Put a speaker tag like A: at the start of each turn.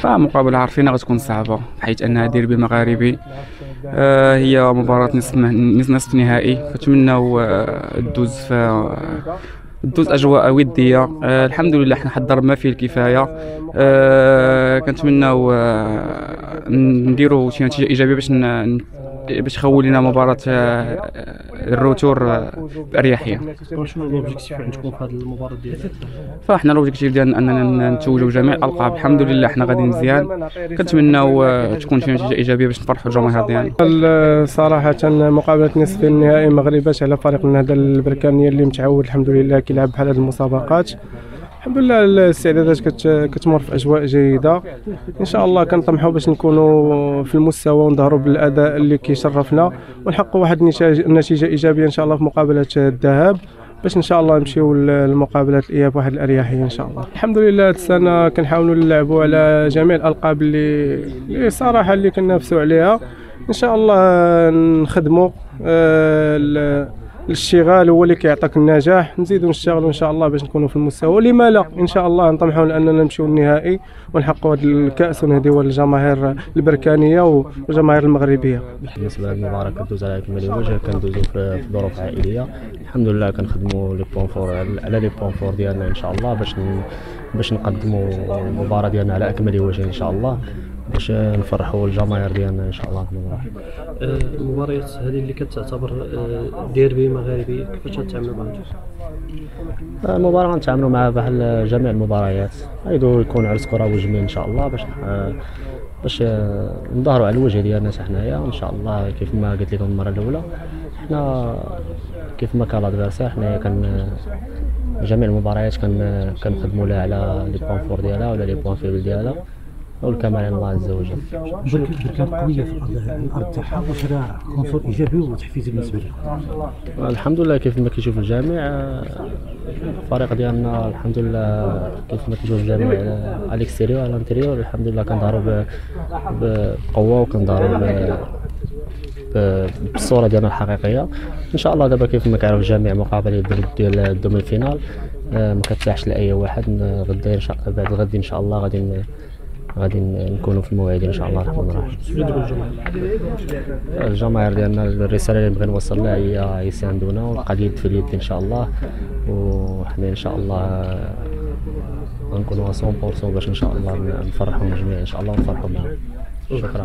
A: فمقابلة عارفينها غتكون صعبة حيث انها ديربي مغاربي. هي مباراة نصف نهائي، كنتمناو دوز اجواء وديه. الحمد لله حنا حضرنا ما فيه الكفايه. كنتمناو نديروا شي نتيجه ايجابيه باش يخول لنا مباراه الروتور باريحيه.
B: شنو لوبجيكتيف عندكم في هذه المباراه ديالك؟
A: فاحنا لوبجيكتيف ديالنا اننا نتوجوا جميع الالقاب. الحمد لله حنا غادي مزيان، كنتمناو تكون شي نتيجه ايجابيه باش نفرحوا الجماهير ديالنا.
C: صراحه مقابله نصف النهائي مغربي على فريق النهضه البركانيه اللي متعود الحمد لله كيلعب بحال هذه المسابقات. الحمد لله الاستعدادات كتمر في اجواء جيده. ان شاء الله كنطمحوا باش نكونوا في المستوى ونظهروا بالاداء اللي كيشرفنا ونحققوا واحد النتيجه ايجابيه ان شاء الله في مقابله الذهاب، باش ان شاء الله نمشيو لمقابله الاياب واحد الاريحيه ان شاء الله. الحمد لله هذه السنه كنحاولوا نلعبوا على جميع الالقاب اللي صراحه اللي كننافسوا عليها. ان شاء الله نخدموا الاشتغال هو اللي كيعطيك النجاح، نزيدوا نشتغلوا ان شاء الله باش نكونوا في المستوى، ولما لا ان شاء الله نطمحوا لاننا نمشيو للنهائي ونحققوا هذا الكاس ونهديوه للجماهير البركانيه والجماهير المغربيه.
D: بالنسبه للمباراه كدوز على اكمل وجه، كندوزو في ظروف عائليه. الحمد لله كنخدموا لي بوين فور على لي بوين فور ديالنا ان شاء الله باش نقدموا المباراه ديالنا على اكمل وجه ان شاء الله، باش نفرحوا الجماهير ديالنا ان شاء الله.
B: المباريات هذه اللي كتعتبر ديربي مغاربي كيفاش غتعاملوا معها؟
D: المباراه غنتعاملوا معها بحال جميع المباريات، غيدو يكون عرس كروي جميل ان شاء الله باش نظهروا على الوجه ديالنا حنايا ان شاء الله. كيف ما قلت لكم المره الاولى، حنا كيف ما كان لادفيرسير حنايا جميع المباريات كنخدموا لها على لي بوين فور ديالها ولا لي بوين فيبل ديالها، والكمال على الله عز وجل.
E: بركان قويه في الارض تاعها، واش راه عنصر ايجابي وتحفيزي بالنسبه لكم؟
D: الحمد لله كيف ما كيشوف الجميع الفريق ديالنا الحمد لله كيف ما كيشوف الجميع على الاكستيريور على الانتيريور الحمد لله كنظهروا بقوه وكنظهروا بالصوره ديالنا الحقيقيه ان شاء الله. دابا كيف ما كيعرف الجميع مقابله ديال الدومي فينال ما كتساحش لاي واحد. غدا ان شاء الله بعد غد ان شاء الله غادي نكونوا في الموعد ان شاء الله الرحمن الرحيم. الجماهير ديالنا الرساله اللي نبغي نوصل لها هي يساندونا والقضيه يد في اليد ان شاء الله، وحنا ان شاء الله غنكونوا 100% باش ان شاء الله نفرحوا الجميع ان شاء الله ونفرحوا معهم. شكرا.